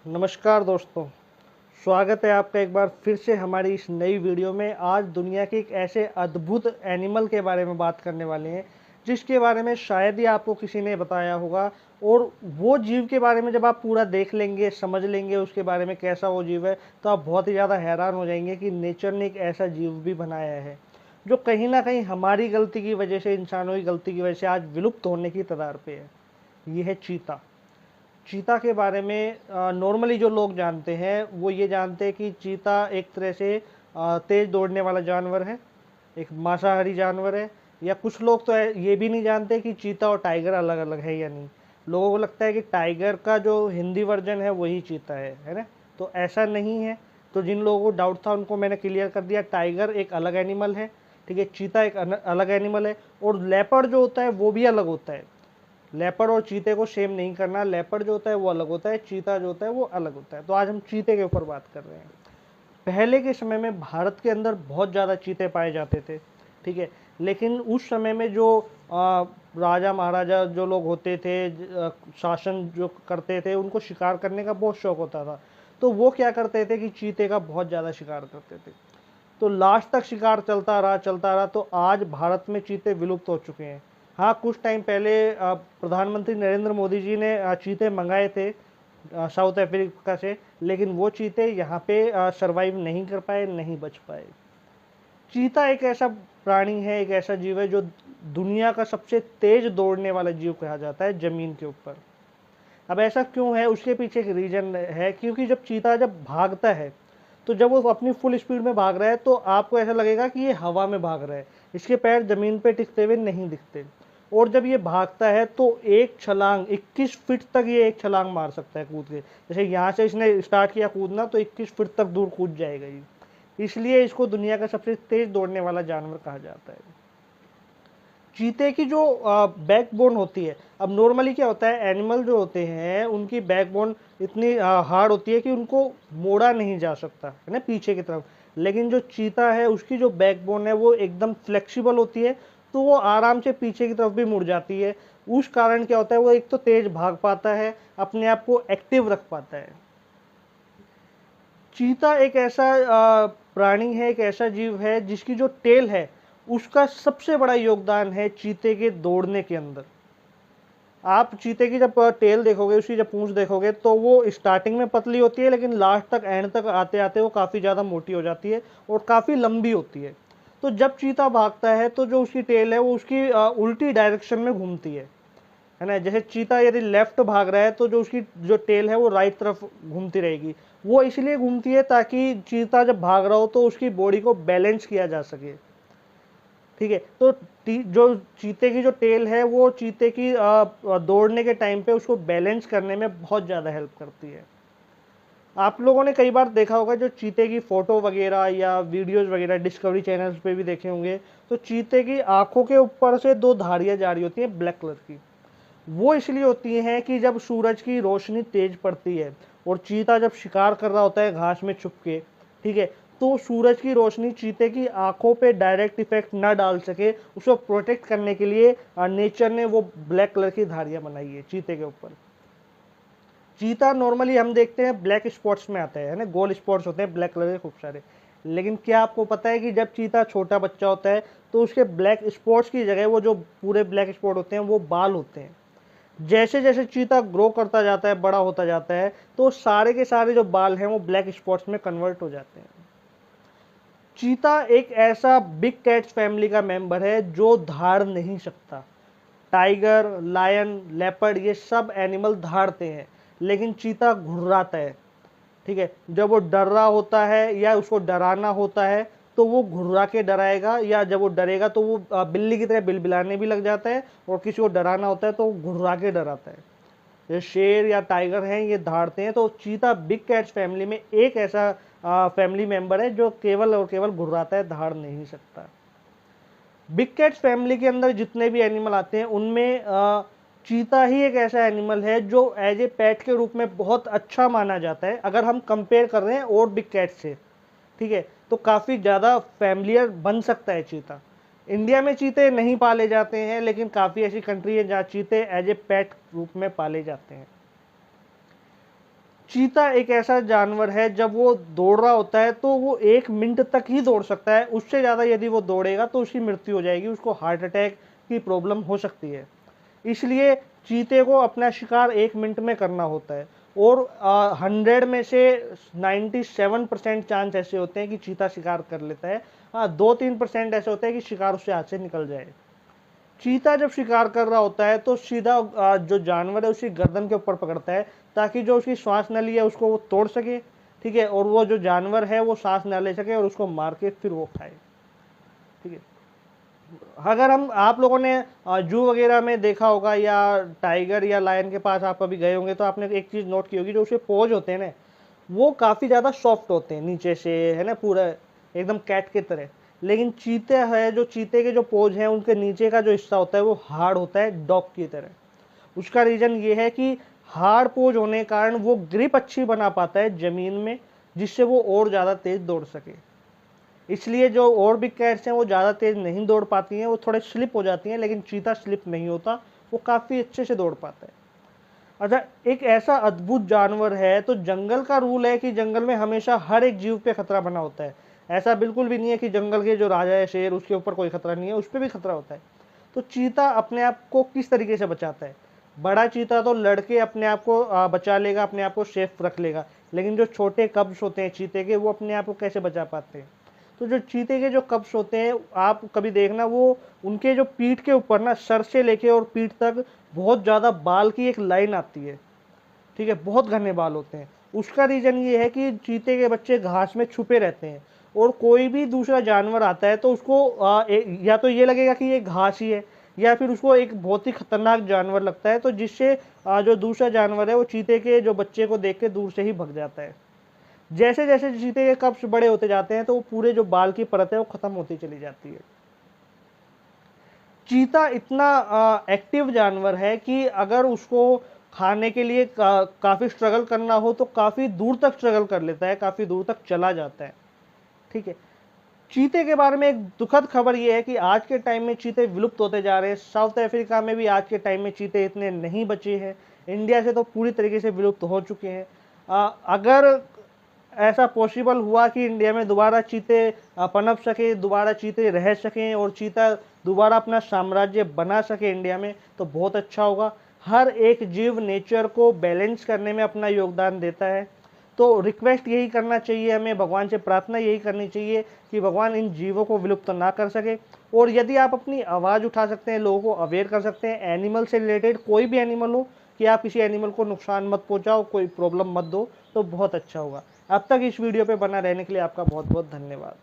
नमस्कार दोस्तों, स्वागत है आपका एक बार फिर से हमारी इस नई वीडियो में। आज दुनिया के एक ऐसे अद्भुत एनिमल के बारे में बात करने वाले हैं जिसके बारे में शायद ही आपको किसी ने बताया होगा। और वो जीव के बारे में जब आप पूरा देख लेंगे, समझ लेंगे उसके बारे में कैसा वो जीव है, तो आप बहुत ही ज़्यादा हैरान हो जाएंगे कि नेचर ने एक ऐसा जीव भी बनाया है जो कहीं ना कहीं हमारी गलती की वजह से, इंसानों की गलती की वजह से आज विलुप्त होने की कगार पे है। ये है चीता। चीता के बारे में नॉर्मली जो लोग जानते हैं वो ये जानते हैं कि चीता एक तरह से तेज दौड़ने वाला जानवर है, एक मांसाहारी जानवर है। या कुछ लोग तो ये भी नहीं जानते कि चीता और टाइगर अलग अलग है या नहीं। लोगों को लगता है कि टाइगर का जो हिंदी वर्जन है वही चीता है ना। तो ऐसा नहीं है। तो जिन लोगों को डाउट था उनको मैंने क्लियर कर दिया, टाइगर एक अलग एनिमल है, ठीक है। चीता एक अलग एनिमल है। और लेपर्ड जो होता है वो भी अलग होता है। लेपर्ड और चीते को सेम नहीं करना। लेपर्ड जो होता है वो अलग होता है, चीता जो होता है वो अलग होता है। तो आज हम चीते के ऊपर बात कर रहे हैं। पहले के समय में भारत के अंदर बहुत ज़्यादा चीते पाए जाते थे, ठीक है। लेकिन उस समय में जो राजा महाराजा जो लोग होते थे, शासन जो करते थे, उनको शिकार करने का बहुत शौक होता था। तो वो क्या करते थे कि चीते का बहुत ज़्यादा शिकार करते थे। तो लास्ट तक शिकार चलता रहा। तो आज भारत में चीते विलुप्त हो चुके हैं। हाँ, कुछ टाइम पहले प्रधानमंत्री नरेंद्र मोदी जी ने चीते मंगाए थे साउथ अफ्रीका से, लेकिन वो चीते यहाँ पे सरवाइव नहीं कर पाए, नहीं बच पाए। चीता एक ऐसा प्राणी है, एक ऐसा जीव है जो दुनिया का सबसे तेज दौड़ने वाला जीव कहा जाता है जमीन के ऊपर। अब ऐसा क्यों है, उसके पीछे एक रीजन है। क्योंकि जब चीता जब भागता है, तो जब वो अपनी फुल स्पीड में भाग रहा है तो आपको ऐसा लगेगा कि ये हवा में भाग रहा है, इसके पैर जमीन पे टिकते हुए नहीं दिखते। और जब ये भागता है तो एक छलांग 21 फीट तक ये एक छलांग मार सकता है कूद के। जैसे यहाँ से इसने स्टार्ट किया कूदना तो 21 फीट तक दूर कूद जाएगा ये। इसलिए इसको दुनिया का सबसे तेज दौड़ने वाला जानवर कहा जाता है। चीते की जो बैकबोन होती है, अब नॉर्मली क्या होता है, एनिमल जो होते हैं उनकी बैकबोन इतनी हार्ड होती है कि उनको मोड़ा नहीं जा सकता है ना पीछे की तरफ। लेकिन जो चीता है उसकी जो बैकबोन है वो एकदम फ्लेक्सिबल होती है, तो वो आराम से पीछे की तरफ भी मुड़ जाती है। उस कारण क्या होता है, वो एक तो तेज भाग पाता है, अपने आप को एक्टिव रख पाता है। चीता एक ऐसा प्राणी है, एक ऐसा जीव है जिसकी जो टेल है उसका सबसे बड़ा योगदान है चीते के दौड़ने के अंदर। आप चीते की जब टेल देखोगे, उसकी जब पूंछ देखोगे, तो वो स्टार्टिंग में पतली होती है, लेकिन लास्ट तक, एंड तक आते आते वो काफ़ी ज़्यादा मोटी हो जाती है और काफ़ी लंबी होती है। तो जब चीता भागता है तो जो उसकी टेल है वो उसकी उल्टी डायरेक्शन में घूमती है ना। जैसे चीता यदि लेफ्ट भाग रहा है तो जो उसकी जो टेल है वो राइट तरफ घूमती रहेगी। वो इसलिए घूमती है ताकि चीता जब भाग रहा हो तो उसकी बॉडी को बैलेंस किया जा सके, ठीक है। तो जो चीते की जो टेल है वो चीते की दौड़ने के टाइम पे उसको बैलेंस करने में बहुत ज़्यादा हेल्प करती है। आप लोगों ने कई बार देखा होगा जो चीते की फ़ोटो वगैरह या वीडियोज़ वगैरह डिस्कवरी चैनल्स पे भी देखे होंगे, तो चीते की आंखों के ऊपर से दो धारियाँ जा रही होती हैं ब्लैक कलर की। वो इसलिए होती हैं कि जब सूरज की रोशनी तेज पड़ती है और चीता जब शिकार कर रहा होता है घास में छुप के, ठीक है, तो सूरज की रोशनी चीते की आंखों पे डायरेक्ट इफेक्ट ना डाल सके, उसको प्रोटेक्ट करने के लिए नेचर ने वो ब्लैक कलर की धारियां बनाई है चीते के ऊपर। चीता नॉर्मली हम देखते हैं ब्लैक स्पॉट्स में आता है ना, गोल स्पॉट्स होते हैं ब्लैक कलर के खूब सारे। लेकिन क्या आपको पता है कि जब चीता छोटा बच्चा होता है तो उसके ब्लैक स्पॉट्स की जगह वो जो पूरे ब्लैक स्पॉट होते हैं वो बाल होते हैं। जैसे जैसे चीता ग्रो करता जाता है, बड़ा होता जाता है, तो सारे के सारे जो बाल हैं वो ब्लैक स्पॉट्स में कन्वर्ट हो जाते हैं। चीता एक ऐसा बिग कैट्स फैमिली का मेंबर है जो धाड़ नहीं सकता। टाइगर, लायन, लेपर्ड ये सब एनिमल धाड़ते हैं, लेकिन चीता घुर्राता है, ठीक है। जब वो डर रहा होता है या उसको डराना होता है तो वो घुर्रा के डराएगा, या जब वो डरेगा तो वो बिल्ली की तरह बिलबिलाने भी लग जाता है, और किसी को डराना होता है तो वो घुर्रा के डराता है। ये शेर या टाइगर हैं, ये धाड़ते हैं। तो चीता बिग कैट्स फैमिली में एक ऐसा फैमिली मेंबर है जो केवल और केवल घुर्राता है, धाड़ नहीं सकता। बिग कैट्स फैमिली के अंदर जितने भी एनिमल आते हैं उनमें चीता ही एक ऐसा एनिमल है जो एज ए पेट के रूप में बहुत अच्छा माना जाता है। अगर हम कंपेयर कर रहे हैं और बिग कैट से, ठीक है, तो काफ़ी ज़्यादा फैमिलियर बन सकता है चीता। इंडिया में चीते नहीं पाले जाते हैं, लेकिन काफ़ी ऐसी कंट्री है जहाँ चीते एज ए पेट रूप में पाले जाते हैं। चीता एक ऐसा जानवर है, जब वो दौड़ रहा होता है तो वो 1 मिनट तक ही दौड़ सकता है। उससे ज़्यादा यदि वो दौड़ेगा तो उसकी मृत्यु हो जाएगी, उसको हार्ट अटैक की प्रॉब्लम हो सकती है। इसलिए चीते को अपना शिकार 1 मिनट में करना होता है, और 100 में से 97% चांस ऐसे होते हैं कि चीता शिकार कर लेता है। हाँ, 2-3% ऐसे होते हैं कि शिकार उससे हाथ से निकल जाए। चीता जब शिकार कर रहा होता है तो सीधा जो जानवर है उसकी गर्दन के ऊपर पकड़ता है, ताकि जो उसकी श्वास नली है उसको वो तोड़ सके, ठीक है, और वो जो जानवर है वो सांस ना ले सके और उसको मार के फिर वो खाए, ठीक है। अगर हम आप लोगों ने जू वगैरह में देखा होगा, या टाइगर या लायन के पास आप कभी गए होंगे, तो आपने एक चीज़ नोट की होगी, जो उसके पोज होते हैं ना, वो काफ़ी ज़्यादा सॉफ्ट होते हैं नीचे से, है ना, पूरा एकदम कैट की तरह। लेकिन चीते है, जो चीते के जो पोज हैं उनके नीचे का जो हिस्सा होता है वो हार्ड होता है, डॉग की तरह। उसका रीज़न ये है कि हार्ड पोज होने के कारण वो ग्रिप अच्छी बना पाता है ज़मीन में, जिससे वो और ज़्यादा तेज़ दौड़ सके। इसलिए जो और भी कैट्स हैं वो ज़्यादा तेज़ नहीं दौड़ पाती हैं, वो थोड़े स्लिप हो जाती हैं, लेकिन चीता स्लिप नहीं होता, वो काफ़ी अच्छे से दौड़ पाता है। अच्छा, एक ऐसा अद्भुत जानवर है, तो जंगल का रूल है कि जंगल में हमेशा हर एक जीव पे खतरा बना होता है। ऐसा बिल्कुल भी नहीं है कि जंगल के जो राजा है शेर, उसके ऊपर कोई खतरा नहीं है, उस पर भी खतरा होता है। तो चीता अपने आप को किस तरीके से बचाता है? बड़ा चीता तो लड़के अपने आप को बचा लेगा, अपने आप को सेफ रख लेगा, लेकिन जो छोटे कब्स होते हैं चीते के, वो अपने आप को कैसे बचा पाते हैं? तो जो चीते के जो कब्स होते हैं, आप कभी देखना, वो उनके जो पीठ के ऊपर ना, सर से लेके और पीठ तक बहुत ज़्यादा बाल की एक लाइन आती है, ठीक है, बहुत घने बाल होते हैं। उसका रीज़न ये है कि चीते के बच्चे घास में छुपे रहते हैं, और कोई भी दूसरा जानवर आता है तो उसको या तो ये लगेगा कि ये घास ही है, या फिर उसको एक बहुत ही खतरनाक जानवर लगता है, तो जिससे जो दूसरा जानवर है वो चीते के जो बच्चे को देख के दूर से ही भग जाता है। जैसे जैसे चीते के कब्ज बड़े होते जाते हैं तो वो पूरे जो बाल की परत है वो खत्म होती चली जाती है। चीता इतना एक्टिव जानवर है कि अगर उसको खाने के लिए काफ़ी स्ट्रगल करना हो तो काफ़ी दूर तक स्ट्रगल कर लेता है, काफ़ी दूर तक चला जाता है, ठीक है। चीते के बारे में एक दुखद खबर यह है कि आज के टाइम में चीते विलुप्त होते जा रहे हैं। साउथ अफ्रीका में भी आज के टाइम में चीते इतने नहीं बचे हैं। इंडिया से तो पूरी तरीके से विलुप्त हो चुके हैं। अगर ऐसा पॉसिबल हुआ कि इंडिया में दोबारा चीते पनप सके, दोबारा चीते रह सकें और चीता दोबारा अपना साम्राज्य बना सके इंडिया में, तो बहुत अच्छा होगा। हर एक जीव नेचर को बैलेंस करने में अपना योगदान देता है। तो रिक्वेस्ट यही करना चाहिए हमें, भगवान से प्रार्थना यही करनी चाहिए कि भगवान इन जीवों को विलुप्त ना कर सके। और यदि आप अपनी आवाज़ उठा सकते हैं, लोगों को अवेयर कर सकते हैं, एनिमल से रिलेटेड कोई भी एनिमल हो, कि आप किसी एनिमल को नुकसान मत पहुंचाओ, कोई प्रॉब्लम मत दो, तो बहुत अच्छा होगा। अब तक इस वीडियो पे बना रहने के लिए आपका बहुत बहुत धन्यवाद।